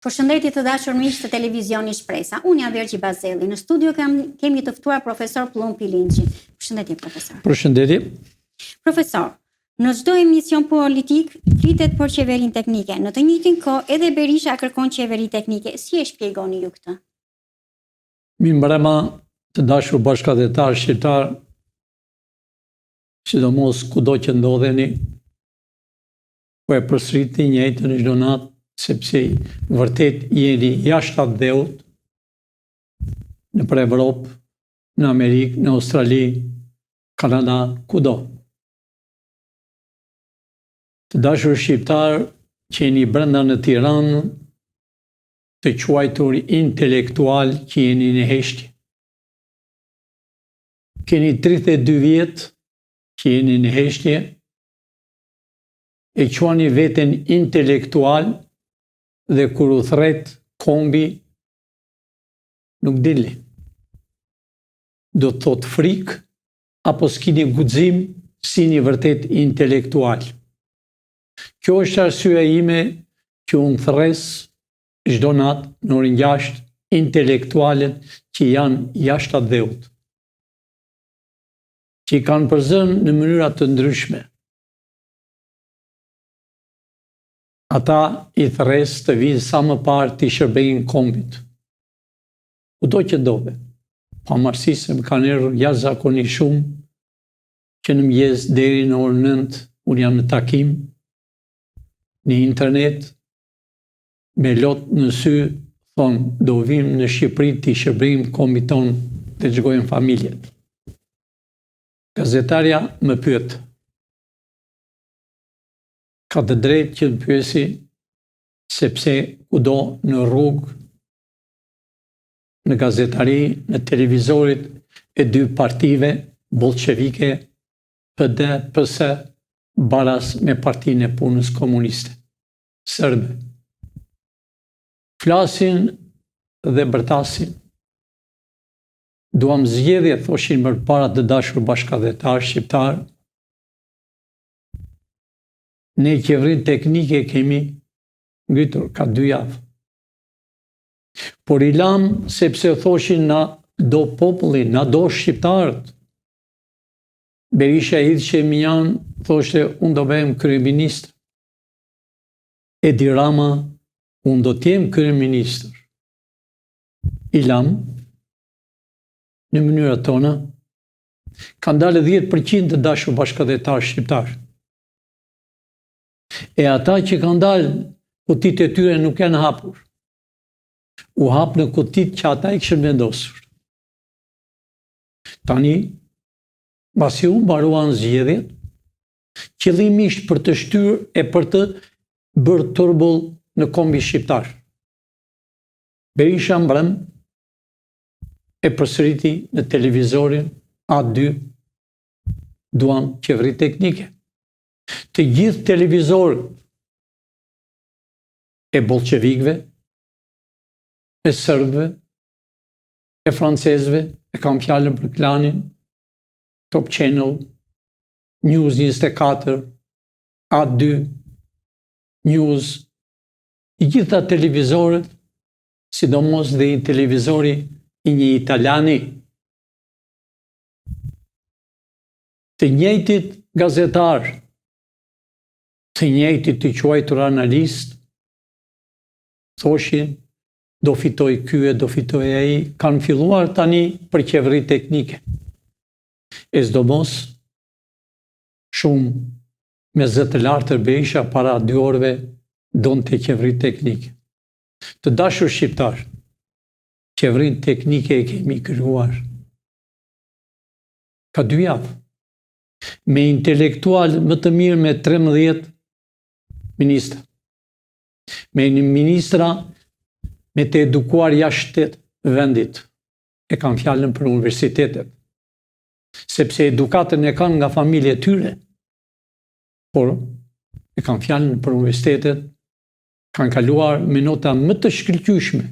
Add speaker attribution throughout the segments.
Speaker 1: Përshëndetje të dashur miq të televizioni Shpresa. Unë jam Vergji Bazelli. Në studio kemi të ftuar profesor Pluhn Pilinçi. Përshëndetje profesor.
Speaker 2: Përshëndetje.
Speaker 1: Profesor, në çdo emision politik flitet për qeverinë teknike. Në të njëjtin kohë edhe Berisha kërkon qeveri teknike. Si e shpjegoni ju këtë?
Speaker 2: Mi mbrëma të dashur bashkëdhetar shqiptar, sidomos kudo që ndodheni, po e përsëriti njëjtën çdo natë, sepse vërtet jeni jashtë atë dheut, nëpër Evropë, në Amerikë, në Australi, Kanada, kudo. Të dashur shqiptar që jeni brenda në Tiranë, të quajtur intelektual që jeni në heshtje. Keni 32 vjet që jeni në heshtje, e quani veten intelektual dhe kur u thret kombi nuk dilni. Do të thot frikë apo s'kini guxim si një vërtet intelektual. Kjo është arsyeja ime që unë thres çdo natë në orën 6 intelektualet që janë jashtë atë dheut, që i kanë për zënë në mënyra të ndryshme. Ata i thres të vinë sa më parë të i shërbejnë kombit. Kudo që dove, pavarësisht se më kanë erdhur jashtëzakonisht shumë, që në mëngjes deri në orën 9 unë jam në takim, në internet, me lot në sy, thonë, do vim në Shqipëri të i shërbejmë kombit tonë të çgojmë familjet. Gazetarja më pyet, ka të drejtë që të pyesi, sepse kudo në rrugë, në gazetari, në televizorit e dy partive bolshevike, PD, PS, baras me Partinë e Punës Komuniste, serbe. Flasin dhe bërtasin. Duam zgjedhje, thoshin më parë të dashur bashkëdhetar shqiptar. Ne qeverinë teknike kemi ngritur ka 2 javë. Por i lam sepse thoshin na do popullin, na do shqiptarët. Berisha Idhçe Mian thoshte unë do bëhem kryeministër. Edi Rama unë do t'jem kryeministër. I lam në mënyrat tona kanë dalë 10% të dashur bashkëdhetar shqiptar. E ata që kanë dalë, kutit e tyre nuk janë hapur. U hap në kutit që ata i kishën vendosur. Tani, pasi u mbaruan zgjedhjet, qëllimisht për të shtyrë e për të bërë turbull në kombi shqiptar. Berisha mbrëm e përsëriti në televizorin A2, duam qeveri teknike. Të gjithë televizorët e bolshevikëve, e serbëve, e francezëve, e kam fjalën për klanin, Top Channel, News 24, A2, News, i gjitha televizorët, sidomos dhe i televizori i një italiani, të njëjtit gazetar, të njëjtit të quajtur analist, thoshin, do fitoj ky, do fitoj ai, kanë filluar tani për qeveri teknike. E sidomos, shumë me zë të lartë Berisha para 2 orëve donte qeveri teknike. Të dashur shqiptar, qeverinë teknike e kemi krijuar ka 2 javë. Me intelektual më të mirë me 13 ministra. Me një ministra me të edukuar jashtë vendit. E kam fjalën për universitetet. Sepse edukatën e kanë nga familje tyre. Por, e kam fjalën për universitetet, kanë kaluar me nota më të shkëlqyeshme,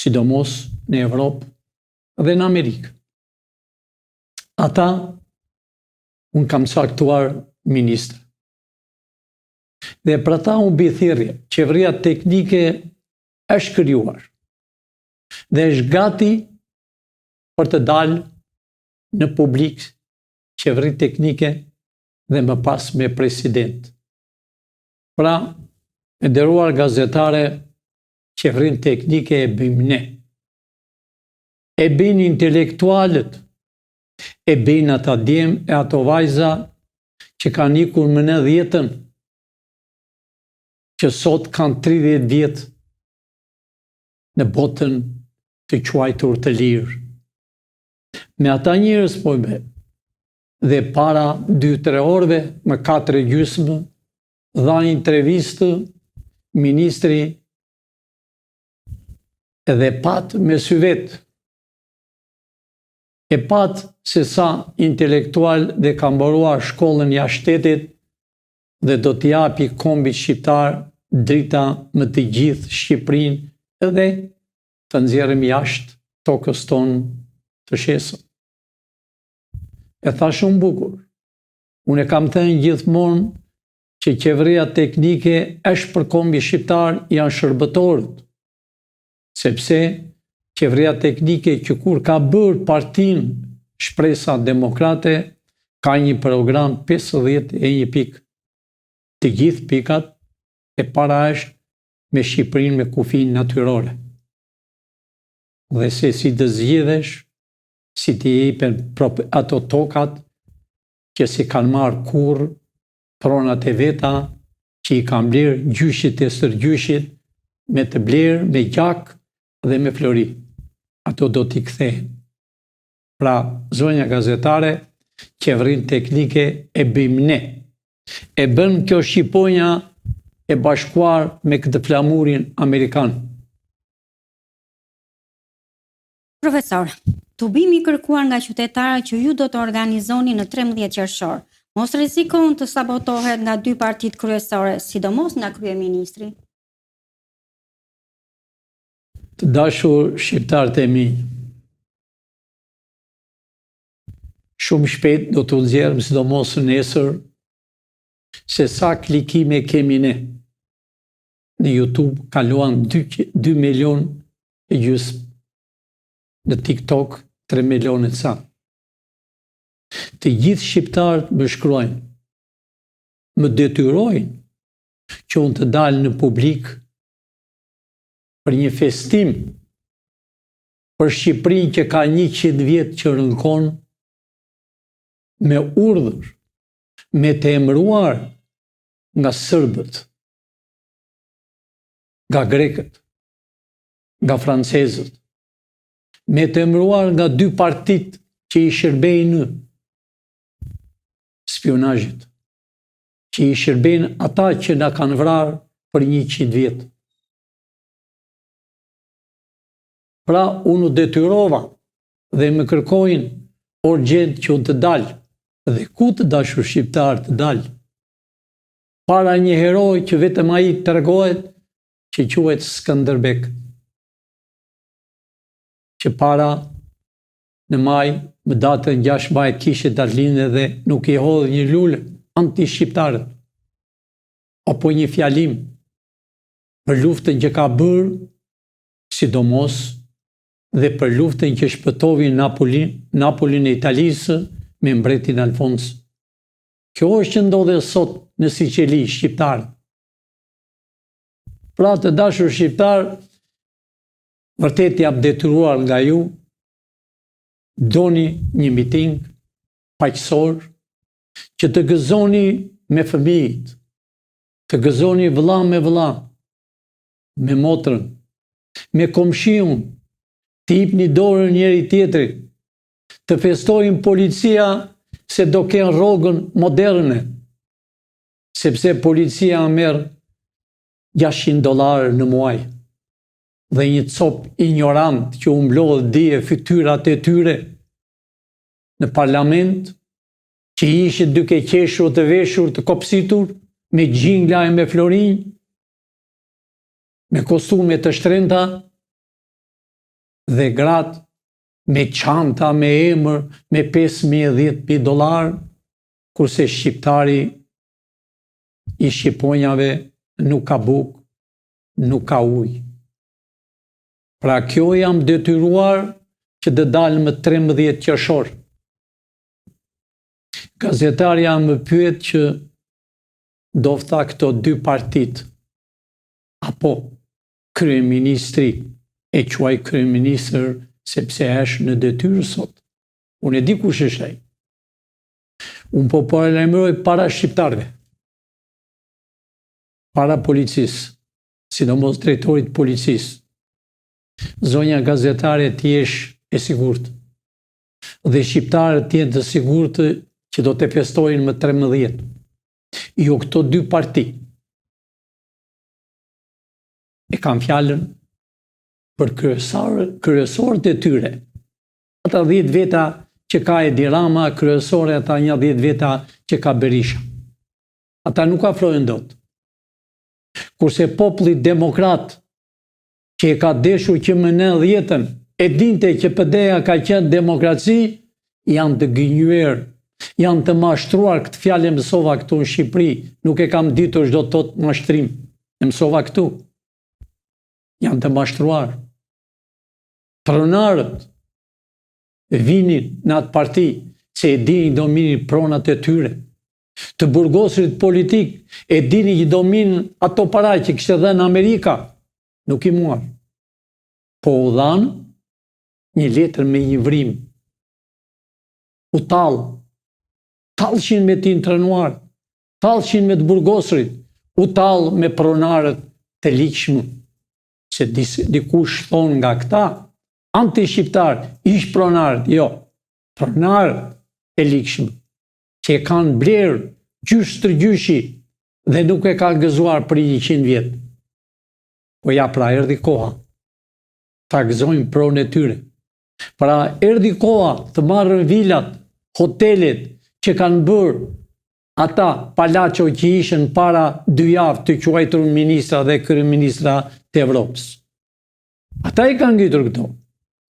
Speaker 2: sidomos në Evropë dhe në Amerikë. Ata, unë kam saktuar ministrë. Dhe për ta unë bithirje, qeveria teknike është krijuar dhe është gati për të dalë në publik qeveri teknike dhe më pas me president. Pra, e nderuar gazetare, qeverin teknike e bëjmë ne. E bëjnë intelektualët, e bëjnë ata djem e ato vajza që kanë ikur më në 10-ën, që sot kanë 30 vjetë në botën të quajtur të lirë. Me ata njerëz po bëj, dhe para 2-3 orëve, më 4:30, dha intervistë ministri edhe pat me sy vetë. E pat se sa intelektual dhe ka mbaruar shkollën jashtë shtetit dhe do t'i japi kombit shqiptar drita më të gjithë Shqipërinë edhe të nxjerrim jashtë tokës tonë të shesën. E tha shumë bukur. Unë e kam thënë gjithmonë që qeveria teknike është për kombin shqiptar, janë shërbëtorët, sepse qeveria teknike që kur ka bërë partinë Shpresa Demokrate, ka një program 51 pikë. Të gjithë pikat e para është me Shqipërinë me kufinë natyrore. Dhe se si të zgjidhesh, si t'i jepen ato tokat që si kanë marrë kurrë, pronat e veta që i kanë blerë gjyshit e stërgjyshit me të blerë, me gjak dhe me flori. Ato do t'i kthehen. Pra, zonja gazetare, qeverin teknike e bëjmë ne. E bën kjo Shqiponja e bashkuar me këtë flamurin Amerikan.
Speaker 1: Profesor, tubimi i kërkuar nga qytetarët që ju do të organizoni në 13 qershor, mos rrezikon të sabotohet nga 2 partitë kryesore, sidomos nga kryeministri?
Speaker 2: Të dashur shqiptarët e mi, shumë shpejt do të nxjerrim sidomos nesër se sa klikime kemi ne. Në YouTube kaluan 2 milion e gjysmë. Në TikTok 3 milion e ca. Të gjithë shqiptarët më shkruajnë, më detyrojnë që unë të dalë në publik për një festim për Shqipërinë që ka 100 vjetë që rënkon, me urdhër, me të emëruar nga serbët, nga grekët, nga francezët, me të emëruar nga 2 partit që i shërbejnë spionazhit, që i shërbejnë ata që na kanë vrarë për 100 vjetë. Pra, unë u detyrova dhe më kërkojnë urgjent që unë të dalë, dhe ku të dashur shqiptar të dalë, para një heroj që vetëm ai tregohet, që quhet Skënderbek, që para në maj, më datën 6 maj kishte datëlindje dhe nuk i hodhi një lule anti-shqiptarët, apo një fjalim për luftën që ka bërë, sidomos dhe për luftën që shpëtovi Napolin e Italisë me mbretin Alfons. Kjo është që ndodhe sot në Siqeli shqiptarë. Pra të dashur shqiptarë, vërtet jam detyruar nga ju, doni një miting paqësor, që të gëzoni me fëmijët, të gëzoni vëlla me vëlla, me motrën, me komshiun, të jepni dorën njëri tjetrit, të festojnë policia se do kenë rrogën moderne, sepse policia merr $600 në muaj, dhe një cop ignorant që u mblodh dije fytyrat e tyre në parlament, që ishin duke qeshur të veshur të kopsitur, me gjingla e me florinj, me kostume të shtrenjta, dhe gratë me çanta, me emër, me $5.000-10.000, kurse shqiptari i shqiponjave nuk ka bukë, nuk ka ujë. Pra kjo jam detyruar që të dalë më 13 qershor. Gazetarja më pyet që do tha këto dy partit, apo kryeministri, e quaj kryeministër sepse është në detyrë sot. Unë e di kush është ai. Unë po paralajmëroj para shqiptarëve, para policisë, sidomos drejtorit policisë. Zonja gazetare ti jesh e sigurt dhe shqiptarët të jenë të sigurt që do të festojnë më 13. Jo këto dy parti e kanë fjalën për kryesorët e tyre. Ata 10 veta që ka Edi Rama, kryesore ata një 10 veta që ka Berisha. Ata nuk afrohen dot. Kurse populli demokrat që e ka deshur që më 90-ën e dinte që PD-ja ka qenë demokraci, janë të gënjur, janë të mashtruar. Këtë fjalë e mësova këtu në Shqipëri, nuk e kam ditur çdo të thotë mashtrim. E mësova këtu. Janë të mashtruar. Pronarët vinin në atë parti se e dini do minin pronat e tyre. Të burgosrit politik e dini që do minin ato para që kishte dhënë Amerika. Nuk i muar. Po u dhanë një letër me një vrim. U talëshin me të intrënuar, talëshin me të burgosrit, u talë me pronarët të liqshëm. Se dikush thonë nga këta, anti-shqiptar, ish pronarët, jo, pronarët e liqshëm, që e kanë blerë gjysh të gjyshi dhe nuk e kanë gëzuar për 100 vjetë. Po ja, pra erdhi koha, ta gëzojnë pronë e tyre. Pra erdhi koha të marrën vilat, hotelet që kanë bërë ata palacio që ishën para 2 javë të quajtur ministra dhe kryeministra të Evropës. Ata i kanë ngjitur këto.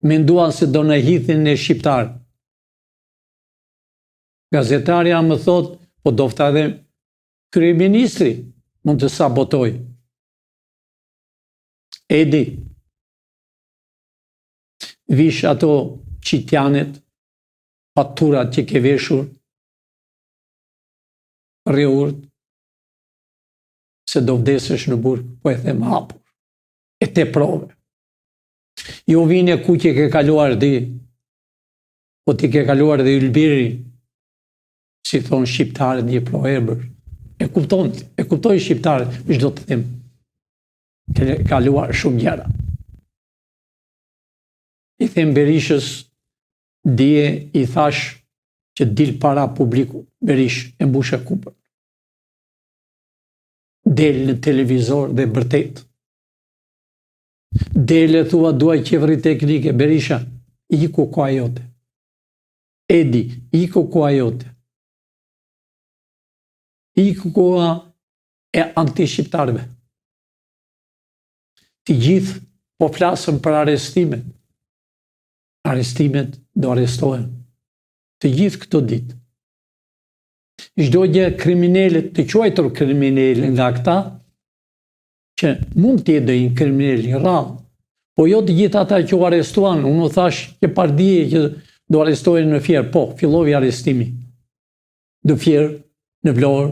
Speaker 2: Menduan se do në hithin në shqiptar. Gazetarja më thot, po dofta edhe kryeministri mund të sabotoj. Edi, vish ato qitjanet, faturat që ke veshur, rreurt, se do vdesësh në burg, po e them hapur, e te prove. Jo vine ku që ke kaluar di, po ti ke kaluar dhe ylbiri, si thonë shqiptarët një proverb. E kuptoj shqiptarët, çdo të them, ke kaluar shumë gjëra. I them Berishës, dje i thash që dil para publiku, Berish e mbushe kupër. Del në televizor dhe bërtet. Del e thua duaj qeveri teknike, Berisha, iku koha jote. Edi, iku koha jote. Iku koha e anti-shqiptarëve. Të gjithë po flasën për arestimet. Arestimet do arrestohen. Të gjithë këto ditë. Çdo gjë kriminale, të quajtur kriminale nga këta, që mund të jetë një kriminal i rrallë, po jo të gjithë ata që u arrestuan. Unë u thash që pardije që do arrestohen në Fier, po, fillovi arrestimi. Në Fier, në Vlorë,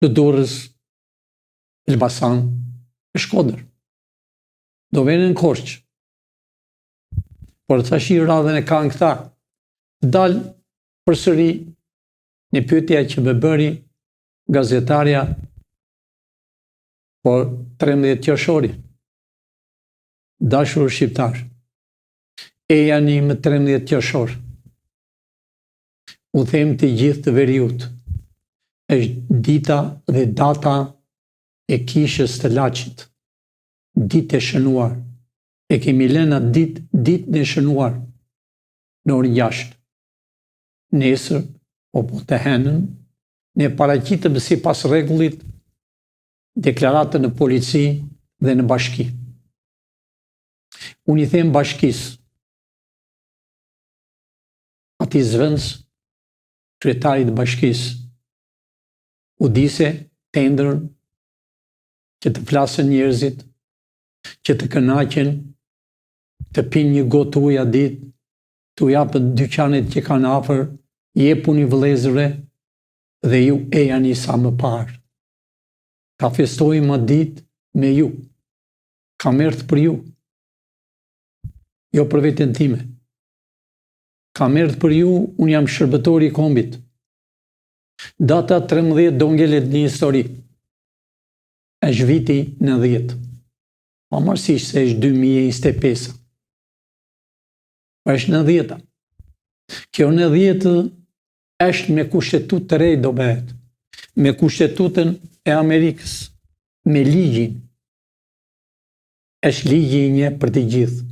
Speaker 2: në Durrës, Elbasan, në Shkodër. Do venen në Korçë. Por thash i radhën e kanë këta. Dal përsëri në pyetja që më bëri gazetarja por 13 qershori. Dashur shqiptar, e janë më 13 qershor. U them të gjithë të veriut, është dita dhe data e kishës të Laçit. Ditë e shënuar. E kemi lënë atë ditën e shënuar në orën 6. Nesër, po të henën, ne paraqitëm sipas rregullit deklaratën në polici dhe në bashki. Unë i them bashkisë, atij zvendës, kryetarit të bashkisë, u dise tendrën, që të flasën njerëzit, që të kënaqen, të pinë një gotë ujë a ditë, t'u japën dyqanet që kanë afër, jepuni vëllezërve dhe ju e janë sa më parë. Ka festojmë atë ditë me ju. Ka mertë për ju. Jo për veten time. Ka mertë për ju, unë jam shërbëtori i kombit. Data 13 do ngelet një histori. Është viti 90. Pavarësisht se është 2025. Është 90. Kjo 90 është me kushtetutë të re do bëhet. Me kushtetutën e Amerikës. Me ligjin. Është ligji i një për të gjithë.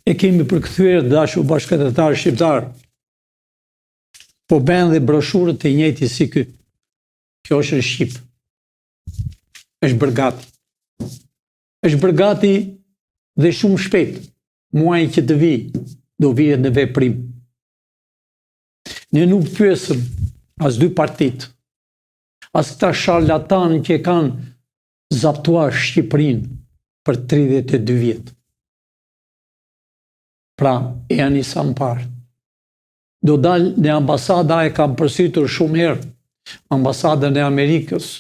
Speaker 2: E kemi përkthyer dashur bashkëdhetar shqiptar. Po bën dhe broshurët e njëjti si ky. Kjo është në Shqip. Është bërgati. Është bërgati dhe shumë shpejt. Muaj që të vi, do vihet në veprim. Ne nuk pyesëm as dy partit, as këta sharlatanë që kanë zaptuar Shqipërinë për 32 vjet. Pra, e janë i sa më parë. Do dalë në ambasada, e kam përsëritur shumë herë, ambasadën e Amerikës.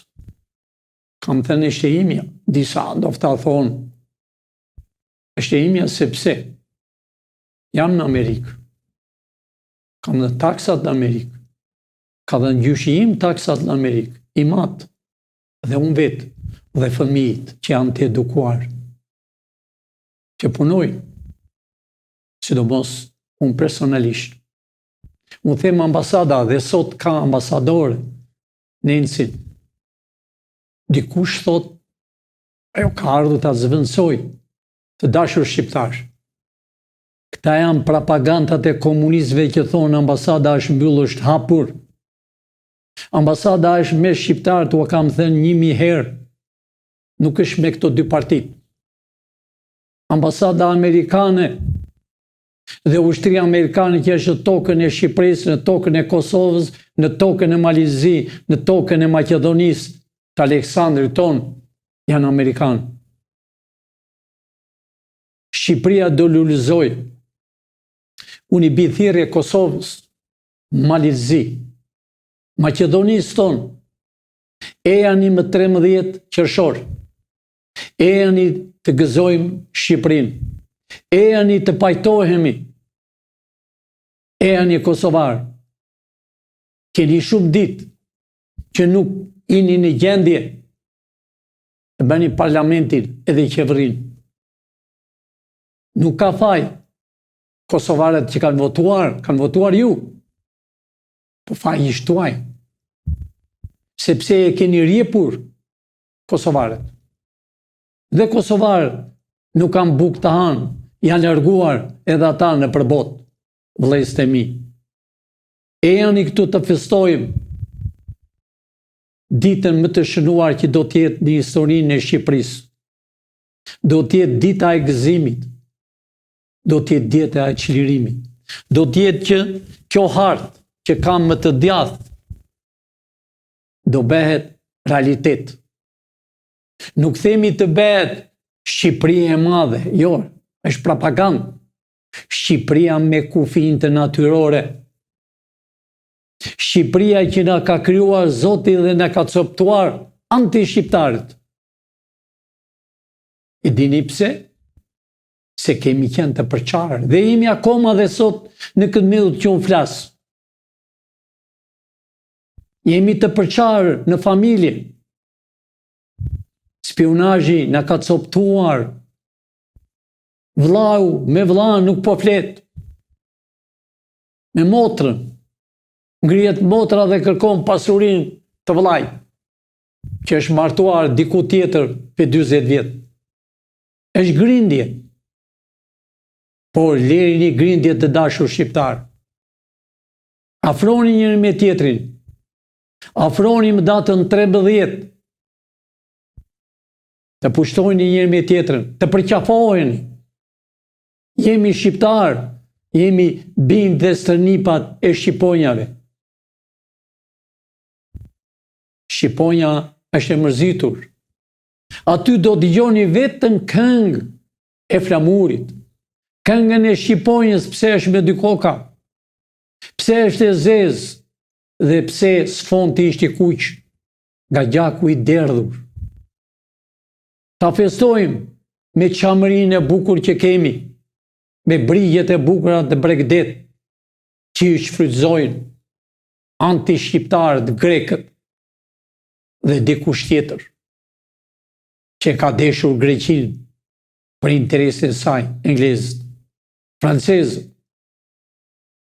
Speaker 2: Kam thënë është e imja, disa do të thonë, është e imja sepse jam në Amerikë. Kam dhe taksat në Amerikë. Ka dhe në gjyshi im taksat në Amerikë. I matë. Dhe unë vetë dhe fëmijët që janë të edukuar. Që punoj. Sidomos unë personalisht. Unë them ambasada dhe sot ka ambasadore Nensin. Dikush thot, ajo ka ardhur ta zvendësoj të dashur shqiptar. Këta janë propagandat e komunistëve që thonë ambasada është mbyllur, është hapur. Ambasada është me shqiptarët, u kam thënë 1000 herë. Nuk është me këto dy partit. Ambasada amerikane dhe ushtria amerikane që është në tokën e Shqipërisë, në tokën e Kosovës, në tokën e Malizi, në tokën e Maqedonisë, të Aleksandrit ton, janë amerikanë. Shqipëria do lullëzoj. Unë i bithirë e Kosovës, Malizi, Maqedonisë ton, e janë më 13 qershor, e janë të gëzojmë Shqipërinë, e janë të pajtohemi, e janë kosovarë. Keni shumë ditë që nuk jeni në gjendje të bëni parlamentin edhe qeverinë. Nuk ka faj. Kosovarët që kanë votuar ju. Po faj ishtë tuaj. Sepse e keni rjepur kosovarët. Dhe kosovarët nuk kanë bukë të hanë, janë larguar edhe ata në përbot, vëllezërit e mi. E janë këtu të festojmë ditën më të shënuar që do t'jetë në historinë e Shqipërisë. Do t'jetë dita e gëzimit. Do t'jetë dita e çlirimit. Do t'jetë që kjo hartë që kam më të djathtë do bëhet realitet. Nuk themi të bëhet Shqipëria e madhe, jo, është propagandë. Shqipëria me kufijnë të natyrore. Shqipëria që na ka krijuar Zoti dhe na ka coptuar anti-shqiptarët. E dini pse? Se kemi qenë të përçarë dhe jemi akoma dhe sot në këtë minut që unë flas. Jemi të përçarë në familje. Spionazhi na ka coptuar. Vllau me vllain nuk po flet. Me motrën. Ngrihet motra dhe kërkon pasurinë të vllajt, që është martuar diku tjetër për 40 vjet. Është grindje. Por lërini grindje të dashur shqiptar. Afroni njëri me tjetrin. Afroni më datën 13. Të pushtojni njëri me tjetrin, të përqafoheni. Jemi shqiptar, jemi bind dhe stërnipat e shqiponjave. Shqiponja është e mërzitur. Aty do dëgjoni vetëm këngë e flamurit. Këngën e Shqiponjës pse është me dy koka, pse është e zezë dhe pse sfonti ishte i kuq nga gjaku i derdhur. Ta festojmë me qamërinë e bukur që kemi, me brigjet e bukura të Bregdet që i shfrytëzojnë anti-shqiptarët grekët dhe dikush tjetër që ka deshur Greqinë për interesin e saj, englezët, francezët.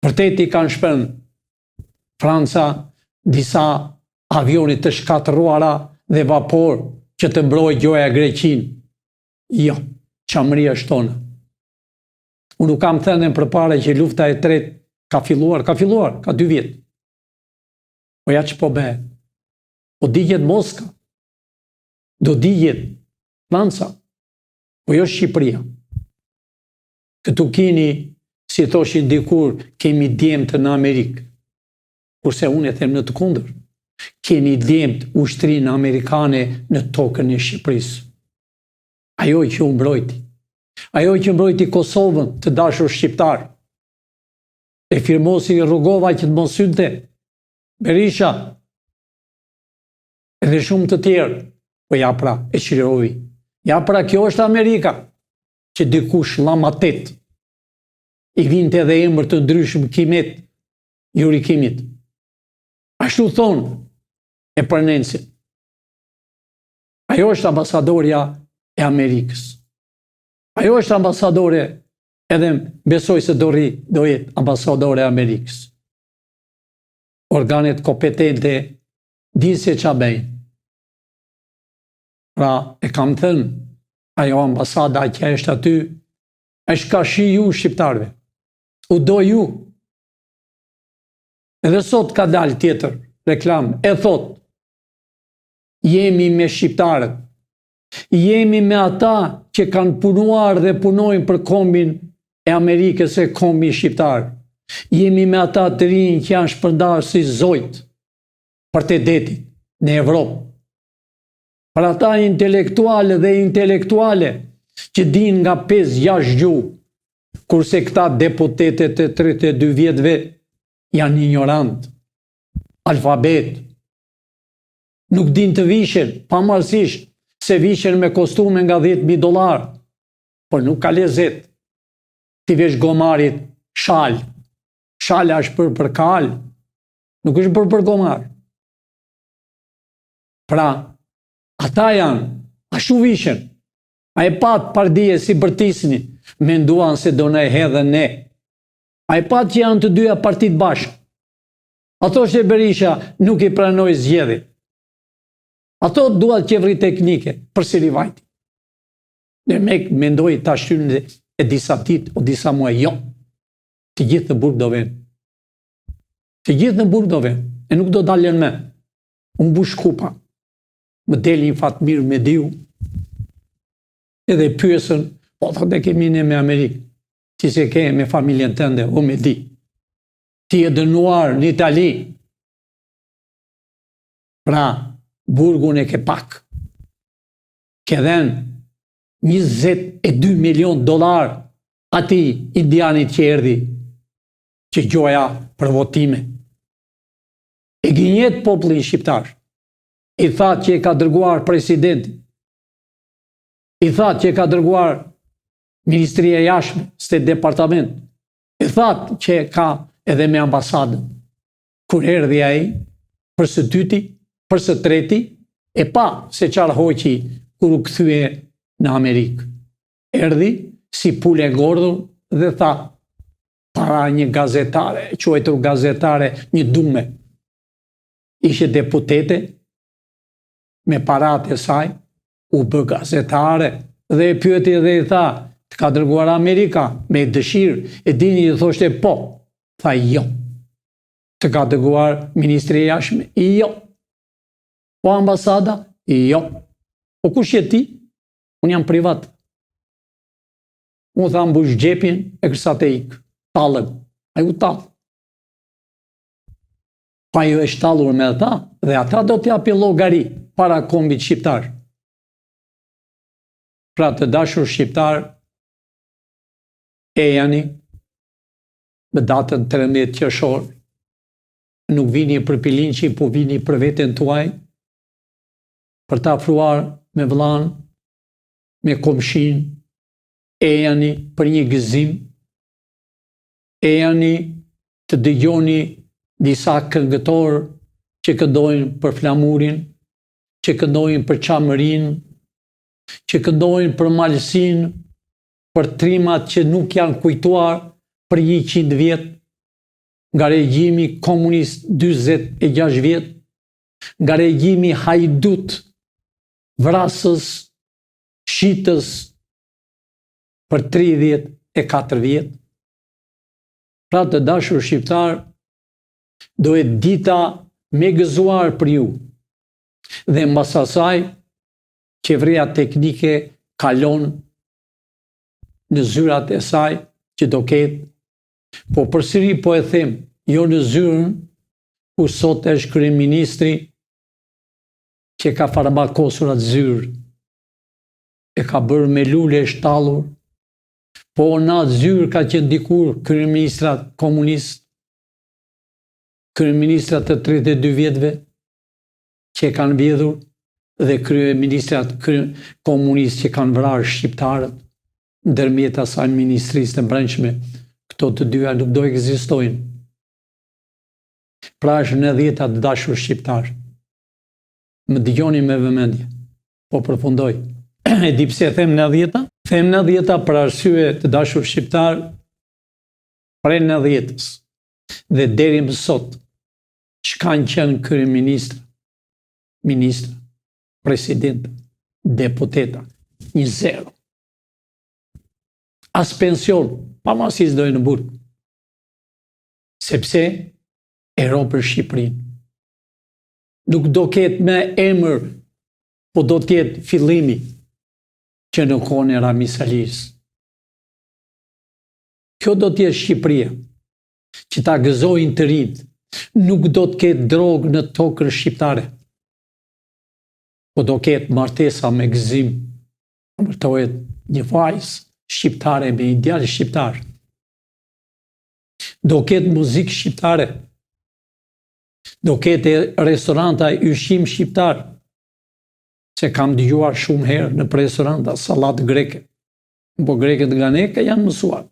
Speaker 2: Vërtet i kanë shpërnë Franca disa avionit të shkatëruara dhe vapor që të mbrojë gjoja Greqinë. Jo, qamëria është tonë. Unë nuk kam thënë përpara që lufta e tretë ka filluar, ka 2 vjet. Po ja që po bëhe. Po digjet Moska, do digjet Franca, po jo Shqipëria. Këtu keni, si thoshin dikur, kemi djemtë në Amerikë, kurse unë e them në të kundër. Keni djemtë ushtrinë amerikane në tokën e Shqipërisë. Ajo që u mbrojti. Ajo që mbrojti Kosovën të dashur shqiptar. E firmosi Rugova që të mos hynte. Berisha. Edhe shumë të tjerë. Po ja pra, e qirovi. Ja pra, kjo është Amerika. Që dikush llamatet. I vinte edhe emër të ndryshëm Kimet, Juri Kimit. Ashtu thonë e përnensin. Ajo është ambasadorja e Amerikës. Ajo është ambasadore, edhe besoj se do jetë ambasadore e Amerikës. Organet kompetente dinë se qa bëjnë. Pra, e kam thënë, ajo ambasada që është aty, është ka shi ju shqiptarve. U do ju. Edhe sot ka dalë tjetër reklam, e thot, jemi me shqiptarët, jemi me ata që kanë punuar dhe punojnë për kombin e Amerikës e kombin shqiptar. Jemi me ata të rinj që janë shpërndarë si zojt për të detit në Evropë. Për ata intelektuale dhe intelektuale që din nga 5-6 gjuhë, kurse këta deputetet e 32 vjetëve janë ignorant, alfabet. Nuk din të vishen, pamarësisht se vishen me kostume nga $10,000, por nuk ka lezet. Ti vesh gomarit shal. Shala është për kal, nuk është për gomar. Pra, ata janë, ashtu vishen. A e pat pardije si bërtisni, menduan se do në e hedhen ne. A e pat që janë të dyja partit bashkë. Ato që Berisha nuk i pranoj zgjedhje. Ato duat qeveri teknike për Sirivajti. Dhe me mendoj të ashtynë e disa dit o disa muaj, jo. Të gjithë në burg do ven. Të gjithë në burg do ven. E nuk do dalën me. Unë bush kupa. Më delin Fatmir me diu. Edhe pyesën, po thotë e kemi ne me Amerikë. Ti se ke me familjen tënde, o me di. Ti e dënuar në Itali. Pra, burgun e ke pak. Ke dhen $22 milion ati indianit që erdi, që gjoja për votime. E gënjet popullin shqiptar. I thatë që e ka dërguar presidenti. I thatë që e ka dërguar Ministria e Jashtme, State Departament. I thatë që ka edhe me ambasadën. Kur erdhi ai, për së dyti, për së treti, e pa se qarë hoqi kur u kthye në Amerikë. Erdhi si pule ngordhur dhe tha, para një gazetare, quajtur gazetare, një dume. Ishe deputete, me parat e saj, u bë gazetare, dhe e pyeti dhe i tha, të ka dërguar Amerika, me dëshirë, e dini i thoshte po, tha jo. Të ka dërguar Ministri e Jashtme, jo. Po ambasada, jo. Po kush je ti? Unë jam privat. Unë tha mbush gjepin e kërsa të ikë. Talëm. A ju talë. Pa ju e shtalur me ata Dhe ata do t'japi llogari para kombit shqiptar. Pra të dashur shqiptar, ejani me datën 13 qershor, nuk vini për Pilinçi, po vini për veten tuaj, për ta afruar me vllan, me komshin, ejani për një gëzim, ejani të dëgjoni disa këngëtor që këndojnë për flamurin, që këndojnë për çamërin, që këndojnë për malësin, për trimat që nuk janë kujtuar për 100 vjet, nga regjimi komunist 46 vjet, nga regjimi hajdut, vrasës, shitës për 34 vjet. Pra të dashur shqiptar, dohet dita me gëzuar për ju. Dhe mbas asaj, qeveria teknike kalon në zyrat e saj që do ketë, po përsëri po e them, jo në zyrën ku sot është kryeministri që ka farmakosur atë zyrë, e ka bërë me lule e shtallur, po në atë zyrë ka qenë dikur kryeministrat komunist, kryeministrat të 32 vjetëve që kanë vjedhur dhe kryeministrat komunist që kanë vrarë shqiptarët ndërmjet asaj ministrisë të brendshme. Këto të dyja nuk do ekzistojnë. Pra është në 10 të dashur shqiptar. Më dëgjoni me vëmendje, po përfundoj. E di pse them në 10? Them në 10 për arsye të dashur shqiptar, prej në 10-s dhe deri më sot, ç'kanë qenë kryeministra, ministra, president, deputeta, 0. As pension, pa masi s'dojnë në burg. Sepse e ropër Shqipërinë. Nuk do ketë me emër, po do të ketë fillimi që në kohën e Rami Salis. Kjo do të jetë Shqipëria, që ta gëzojnë të rinjt. Nuk do të ketë drogë në tokën shqiptare, po do ketë martesa me gëzim, martohet një vajzë shqiptare me ideal shqiptar. Do ketë muzikë shqiptare, do ketë restoranta ushqim shqiptar, se kam dëgjuar shumë herë në restoranta sallatë greke. Po greket nga ne ka janë mësuar.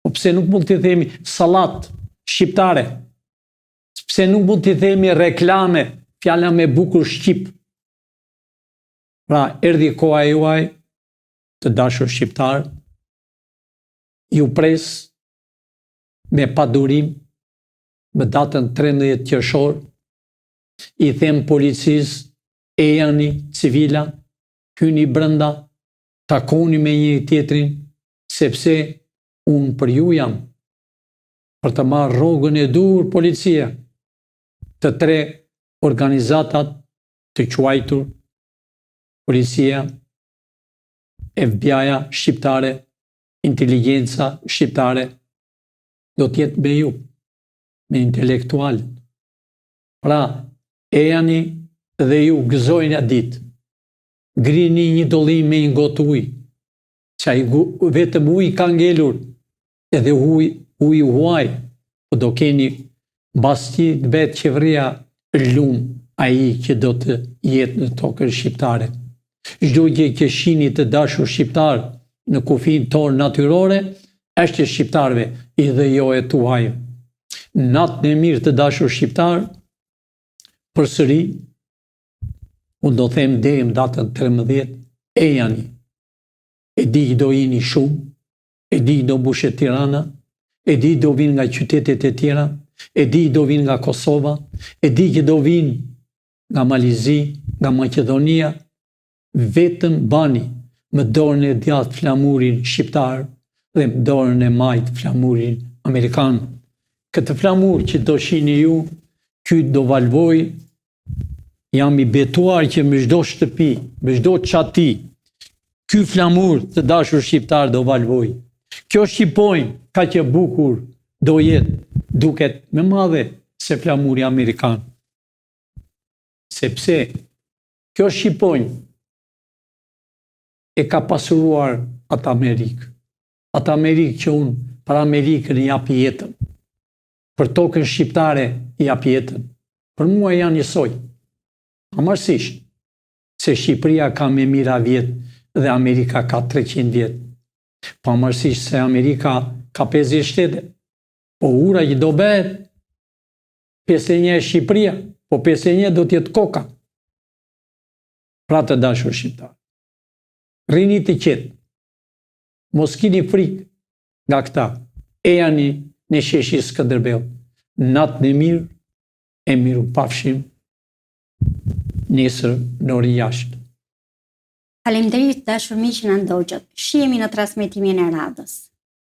Speaker 2: Po pse nuk mund t'i themi sallatë shqiptare? Pse nuk mund t'i themi reklame, fjala me bukur shqip? Pra, erdhi koha juaj të dashur shqiptar, ju pres me padurim me datën 13 qershor, i them policisë, ejani civila, hyni brenda, takoni me një tjetrin, sepse unë për ju jam, për të marrë rrogën e dur policia, të 3 organizatat të quajtur, policia, FBI-a shqiptare, inteligjenca shqiptare, do t'jetë me ju, me intelektualit. Pra, ejani dhe ju gëzojnë atë ditë, grini një dollim me një gotë ujë, që vetëm ujë ka ngelur, edhe ujë huaj, po do keni basti të vetë qeveria lumë ai që do të jetë në tokën shqiptare. Çdo gjë që shihni të dashur shqiptar në kufijnë tonë natyrore, është e shqiptarëve, i dhe jo e tuaj. Natën e mirë të dashur shqiptar, përsëri, unë do them deri në datën 13, ejani. E di do jini shumë, e di do mbushet Tirana, e di do vinë nga qytetet e tjera, e di do vinë nga Kosova, e di që do vinë nga Malizi, nga Maqedonia, vetëm bani me dorën e djathtë flamurin shqiptar dhe me dorën e majtë flamurin amerikan. Këtë flamur që do shihni ju, ky do valvoj, jam i betuar që me çdo shtëpi, me çdo çati, ky flamur të dashur shqiptar do valvoj. Kjo shqiponjë ka që bukur do jetë, duket me madhe se flamuri amerikan. Sepse kjo shqiponjë e ka pasuruar atë Amerikë. Atë Amerikë që unë për Amerikën i jap jetën. Për tokën shqiptare i jap jetën. Për mua janë njësoj. Pavarësisht se Shqipëria ka me mira vjet dhe Amerika ka 300 vjet. Pavarësisht se Amerika ka 50 shtete. Po ura që do bëhet 51 e Shqipëria, po 51 do t'jetë koka. Pra të dashur shqiptar. Rini të qetë. Mos kini frikë nga këta. E janë në sheshi Skënderbeu. Natën e mirë, e miru pafshim nesër në orën 6.
Speaker 1: Faleminderit dashur miq që na ndoqët. Shihemi në transmetimin e radhës.